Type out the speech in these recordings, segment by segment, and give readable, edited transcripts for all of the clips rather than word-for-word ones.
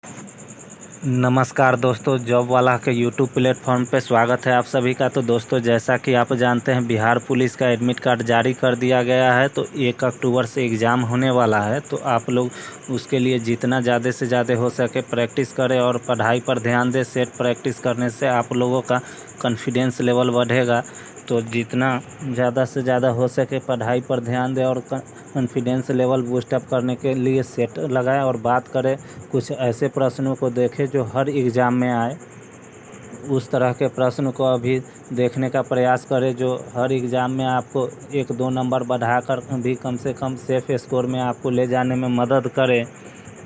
नमस्कार दोस्तों, जॉब वाला के यूट्यूब प्लेटफॉर्म पे स्वागत है आप सभी का। तो दोस्तों, जैसा कि आप जानते हैं, बिहार पुलिस का एडमिट कार्ड जारी कर दिया गया है। तो 1 अक्टूबर से एग्ज़ाम होने वाला है। तो आप लोग उसके लिए जितना ज़्यादा से ज़्यादा हो सके प्रैक्टिस करें और पढ़ाई पर ध्यान दें। सेट प्रैक्टिस करने से आप लोगों का कॉन्फिडेंस लेवल बढ़ेगा। तो जितना ज़्यादा से ज़्यादा हो सके पढ़ाई पर ध्यान दें और कॉन्फिडेंस लेवल बूस्टअप करने के लिए सेट लगाएं। और बात करें कुछ ऐसे प्रश्नों को देखें जो हर एग्ज़ाम में आए, उस तरह के प्रश्न को अभी देखने का प्रयास करें जो हर एग्ज़ाम में आपको 1-2 नंबर बढ़ाकर भी कम से कम सेफ स्कोर में आपको ले जाने में मदद करे।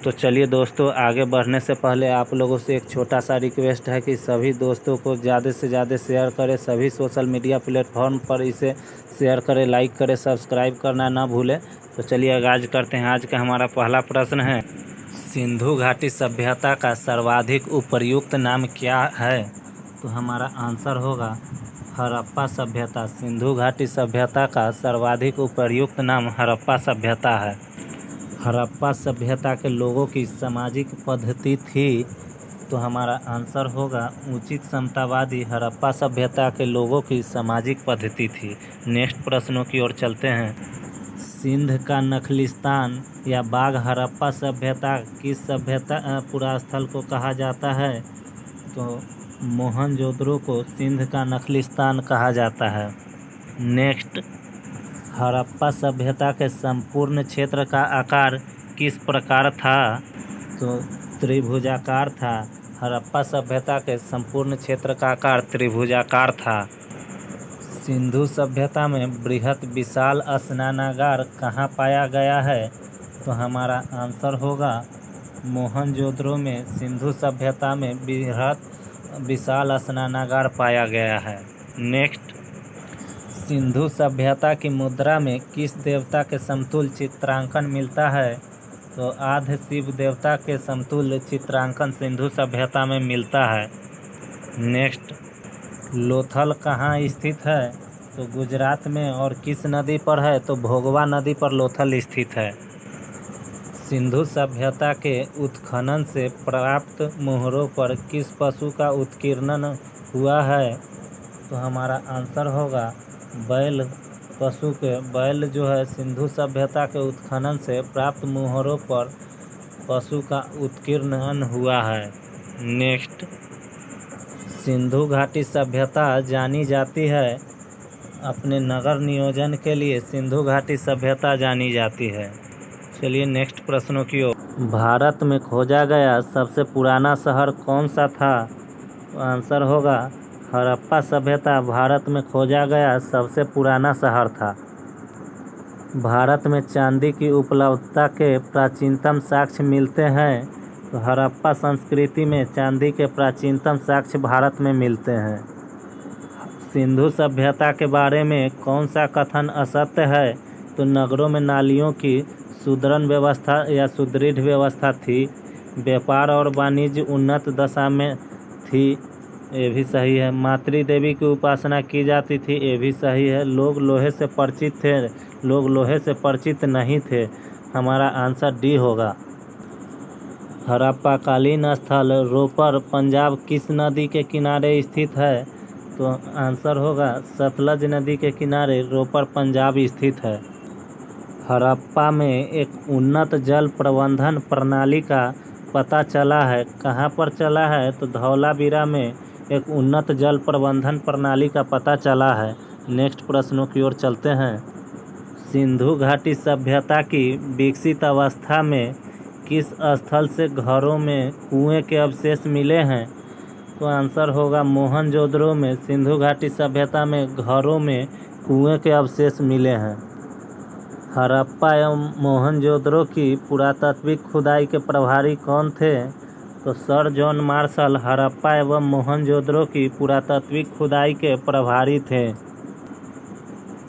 तो चलिए दोस्तों, आगे बढ़ने से पहले आप लोगों से एक छोटा सा रिक्वेस्ट है कि सभी दोस्तों को ज़्यादा से ज़्यादा शेयर करें। सभी सोशल मीडिया प्लेटफॉर्म पर इसे शेयर करें, लाइक करें, सब्सक्राइब करना ना भूलें। तो चलिए आगाज़ करते हैं। आज का हमारा पहला प्रश्न है, सिंधु घाटी सभ्यता का सर्वाधिक उपयुक्त नाम क्या है? तो हमारा आंसर होगा हड़प्पा सभ्यता। सिंधु घाटी सभ्यता का सर्वाधिक उपयुक्त नाम हड़प्पा सभ्यता है। हड़प्पा सभ्यता के लोगों की सामाजिक पद्धति थी। तो हमारा आंसर होगा उचित समतावादी। हड़प्पा सभ्यता के लोगों की सामाजिक पद्धति थी। नेक्स्ट प्रश्नों की ओर चलते हैं। सिंध का नखलिस्तान या बाघ हड़प्पा सभ्यता किस सभ्यता पुरास्थल को कहा जाता है? तो मोहनजोदड़ो को सिंध का नखलिस्तान कहा जाता है। नेक्स्ट, हड़प्पा सभ्यता के संपूर्ण क्षेत्र का आकार किस प्रकार था? तो त्रिभुजाकार था। हड़प्पा सभ्यता के संपूर्ण क्षेत्र का आकार त्रिभुजाकार था। सिंधु सभ्यता में बृहत विशाल स्नानागार कहाँ पाया गया है? तो हमारा आंसर होगा मोहनजोदड़ो में। सिंधु सभ्यता में बृहत विशाल स्नानागार पाया गया है। नेक्स्ट, सिंधु सभ्यता की मुद्रा में किस देवता के समतुल्य चित्रांकन मिलता है? तो आद्य शिव देवता के समतुल्य चित्रांकन सिंधु सभ्यता में मिलता है। नेक्स्ट, लोथल कहाँ स्थित है? तो गुजरात में। और किस नदी पर है? तो भोगवा नदी पर लोथल स्थित है। सिंधु सभ्यता के उत्खनन से प्राप्त मोहरों पर किस पशु का उत्कीर्णन हुआ है? तो हमारा आंसर होगा बैल पशु के। बैल जो है सिंधु सभ्यता के उत्खनन से प्राप्त मोहरों पर पशु का उत्कीर्णन हुआ है। नेक्स्ट, सिंधु घाटी सभ्यता जानी जाती है अपने नगर नियोजन के लिए। सिंधु घाटी सभ्यता जानी जाती है। चलिए नेक्स्ट प्रश्नों की ओर। भारत में खोजा गया सबसे पुराना शहर कौन सा था? तो आंसर होगा हड़प्पा सभ्यता भारत में खोजा गया सबसे पुराना शहर था। भारत में चांदी की उपलब्धता के प्राचीनतम साक्ष्य मिलते हैं। तो हड़प्पा संस्कृति में चांदी के प्राचीनतम साक्ष्य भारत में मिलते हैं। सिंधु सभ्यता के बारे में कौन सा कथन असत्य है? तो नगरों में नालियों की सुदृढ़ व्यवस्था या सुदृढ़ व्यवस्था थी। व्यापार और वाणिज्य उन्नत दशा में थी, ये भी सही है। मातृ देवी की उपासना की जाती थी, ये भी सही है। लोग लोहे से परिचित थे, लोग लोहे से परिचित नहीं थे। हमारा आंसर डी होगा। हड़प्पाकालीन स्थल रोपर पंजाब किस नदी के किनारे स्थित है? तो आंसर होगा सतलज नदी के किनारे रोपर पंजाब स्थित है। हड़प्पा में एक उन्नत जल प्रबंधन प्रणाली का पता चला है। कहाँ पर चला है? तो धौलावीरा में एक उन्नत जल प्रबंधन प्रणाली का पता चला है। नेक्स्ट प्रश्नों की ओर चलते हैं। सिंधु घाटी सभ्यता की विकसित अवस्था में किस स्थल से घरों में कुएं के अवशेष मिले हैं? तो आंसर होगा मोहनजोदड़ो में। सिंधु घाटी सभ्यता में घरों में कुएं के अवशेष मिले हैं। हड़प्पा एवं मोहनजोदड़ो की पुरातात्विक खुदाई के प्रभारी कौन थे? तो सर जॉन मार्शल हड़प्पा एवं मोहनजोदड़ो की पुरातात्विक खुदाई के प्रभारी थे।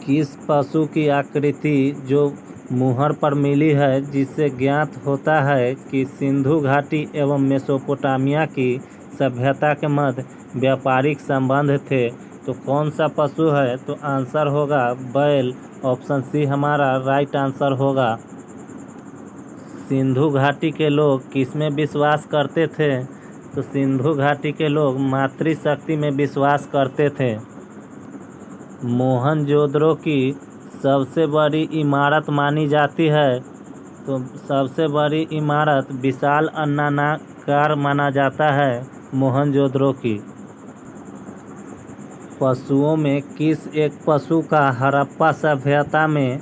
किस पशु की आकृति जो मुहर पर मिली है जिससे ज्ञात होता है कि सिंधु घाटी एवं मेसोपोटामिया की सभ्यता के मध्य व्यापारिक संबंध थे? तो कौन सा पशु है? तो आंसर होगा बैल। ऑप्शन सी हमारा राइट आंसर होगा। सिंधु घाटी के लोग किस में विश्वास करते थे? तो सिंधु घाटी के लोग मातृशक्ति में विश्वास करते थे। मोहनजोदड़ो की सबसे बड़ी इमारत मानी जाती है? तो सबसे बड़ी इमारत विशाल अन्नाकार माना जाता है मोहनजोदड़ो की। पशुओं में किस एक पशु का हड़प्पा सभ्यता में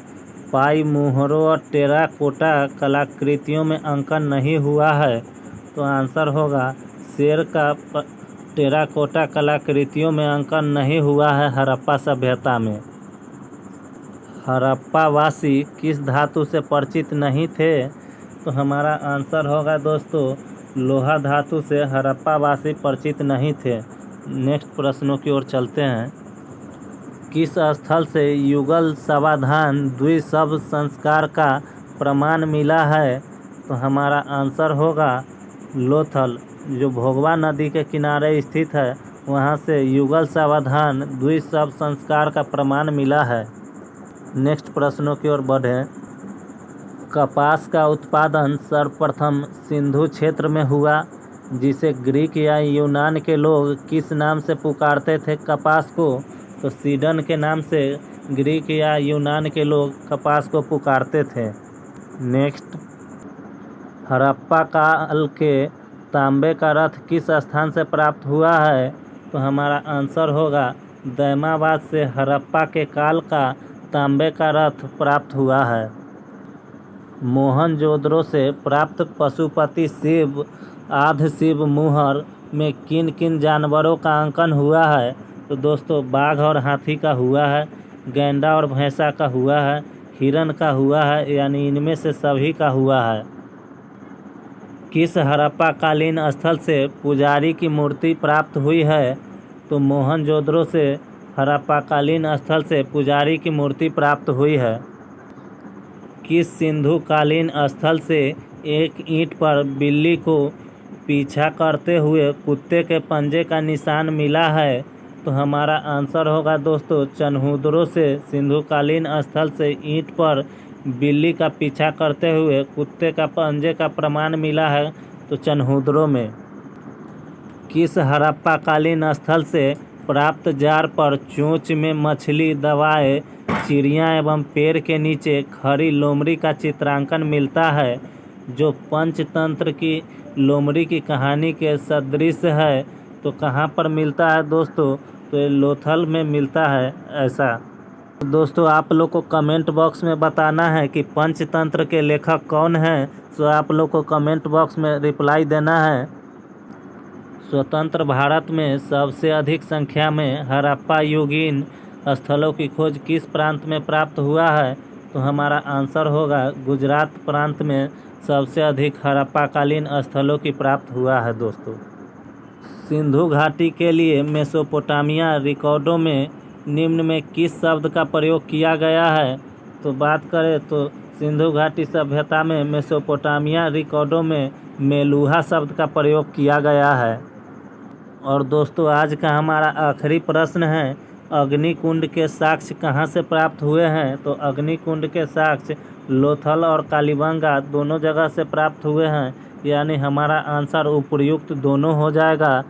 पाई मुहरों और टेराकोटा कलाकृतियों में अंकन नहीं हुआ है? तो आंसर होगा शेर का टेराकोटा कलाकृतियों में अंकन नहीं हुआ है हड़प्पा सभ्यता में। हड़प्पावासी किस धातु से परिचित नहीं थे? तो हमारा आंसर होगा दोस्तों लोहा धातु से हड़प्पावासी परिचित नहीं थे। नेक्स्ट प्रश्नों की ओर चलते हैं। किस स्थल से युगल सावधान द्विशब्द संस्कार का प्रमाण मिला है? तो हमारा आंसर होगा लोथल, जो भोगवा नदी के किनारे स्थित है, वहाँ से युगल सावधान द्विशब्द संस्कार का प्रमाण मिला है। नेक्स्ट प्रश्नों की ओर बढ़ें। कपास का उत्पादन सर्वप्रथम सिंधु क्षेत्र में हुआ, जिसे ग्रीक या यूनान के लोग किस नाम से पुकारते थे कपास को? तो सीडन के नाम से ग्रीक या यूनान के लोग कपास को पुकारते थे। नेक्स्ट, हड़प्पा काल के तांबे का रथ किस स्थान से प्राप्त हुआ है? तो हमारा आंसर होगा दैमाबाद से हड़प्पा के काल का तांबे का रथ प्राप्त हुआ है। मोहनजोदड़ो से प्राप्त पशुपति शिव आध शिव मुहर में किन किन जानवरों का अंकन हुआ है? तो दोस्तों बाघ और हाथी का हुआ है, गैंडा और भैंसा का हुआ है, हिरण का हुआ है, यानी इनमें से सभी का हुआ है। किस हड़प्पाकालीन स्थल से पुजारी की मूर्ति प्राप्त हुई है? तो मोहनजोदड़ो से हड़प्पाकालीन स्थल से पुजारी की मूर्ति प्राप्त हुई है। किस सिंधुकालीन स्थल से एक ईंट पर बिल्ली को पीछा करते हुए कुत्ते के पंजे का निशान मिला है? तो हमारा आंसर होगा दोस्तों चन्हुदरो से सिंधुकालीन स्थल से ईंट पर बिल्ली का पीछा करते हुए कुत्ते का पंजे का प्रमाण मिला है, तो चन्हुदरो में। किस हड़प्पाकालीन स्थल से प्राप्त जार पर चोंच में मछली, दवाएं, चिड़िया एवं पेड़ के नीचे खड़ी लोमड़ी का चित्रांकन मिलता है, जो पंचतंत्र की लोमड़ी की कहानी के सदृश है? तो कहाँ पर मिलता है दोस्तों? तो ये लोथल में मिलता है ऐसा। दोस्तों आप लोग को कमेंट बॉक्स में बताना है कि पंचतंत्र के लेखक कौन हैं, तो आप लोग को कमेंट बॉक्स में रिप्लाई देना है। स्वतंत्र भारत में सबसे अधिक संख्या में हड़प्पा युगीन स्थलों की खोज किस प्रांत में प्राप्त हुआ है? तो हमारा आंसर होगा गुजरात प्रांत में सबसे अधिक हड़प्पाकालीन स्थलों की प्राप्त हुआ है दोस्तों। सिंधु घाटी के लिए मेसोपोटामिया रिकॉर्डों में निम्न में किस शब्द का प्रयोग किया गया है? तो बात करें तो सिंधु घाटी सभ्यता में मेसोपोटामिया रिकॉर्डों में मेलुहा शब्द का प्रयोग किया गया है। और दोस्तों आज का हमारा आखिरी प्रश्न है, अग्निकुंड के साक्ष्य कहाँ से प्राप्त हुए हैं? तो अग्निकुंड के साक्ष्य लोथल और कालीबंगा दोनों जगह से प्राप्त हुए हैं, यानी हमारा आंसर उपर्युक्त दोनों हो जाएगा।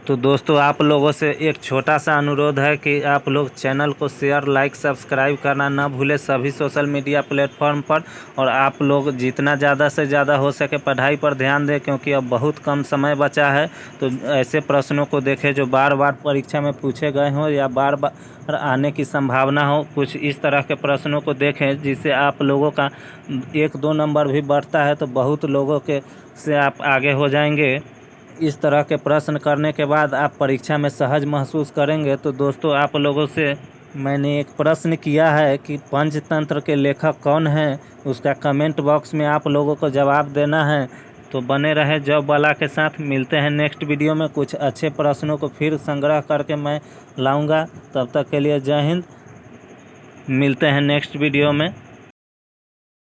तो दोस्तों आप लोगों से एक छोटा सा अनुरोध है कि आप लोग चैनल को शेयर, लाइक, सब्सक्राइब करना ना भूलें सभी सोशल मीडिया प्लेटफॉर्म पर। और आप लोग जितना ज़्यादा से ज़्यादा हो सके पढ़ाई पर ध्यान दें, क्योंकि अब बहुत कम समय बचा है। तो ऐसे प्रश्नों को देखें जो बार बार परीक्षा में पूछे गए हों या बार बार आने की संभावना हो, कुछ इस तरह के प्रश्नों को देखें जिससे आप लोगों का 1-2 नंबर भी बढ़ता है, तो बहुत लोगों के से आप आगे हो जाएंगे। इस तरह के प्रश्न करने के बाद आप परीक्षा में सहज महसूस करेंगे। तो दोस्तों आप लोगों से मैंने एक प्रश्न किया है कि पंचतंत्र के लेखक कौन हैं, उसका कमेंट बॉक्स में आप लोगों को जवाब देना है। तो बने रहे जॉब वाला के साथ। मिलते हैं नेक्स्ट वीडियो में, कुछ अच्छे प्रश्नों को फिर संग्रह करके मैं लाऊंगा। तब तक के लिए जय हिंद, मिलते हैं नेक्स्ट वीडियो में।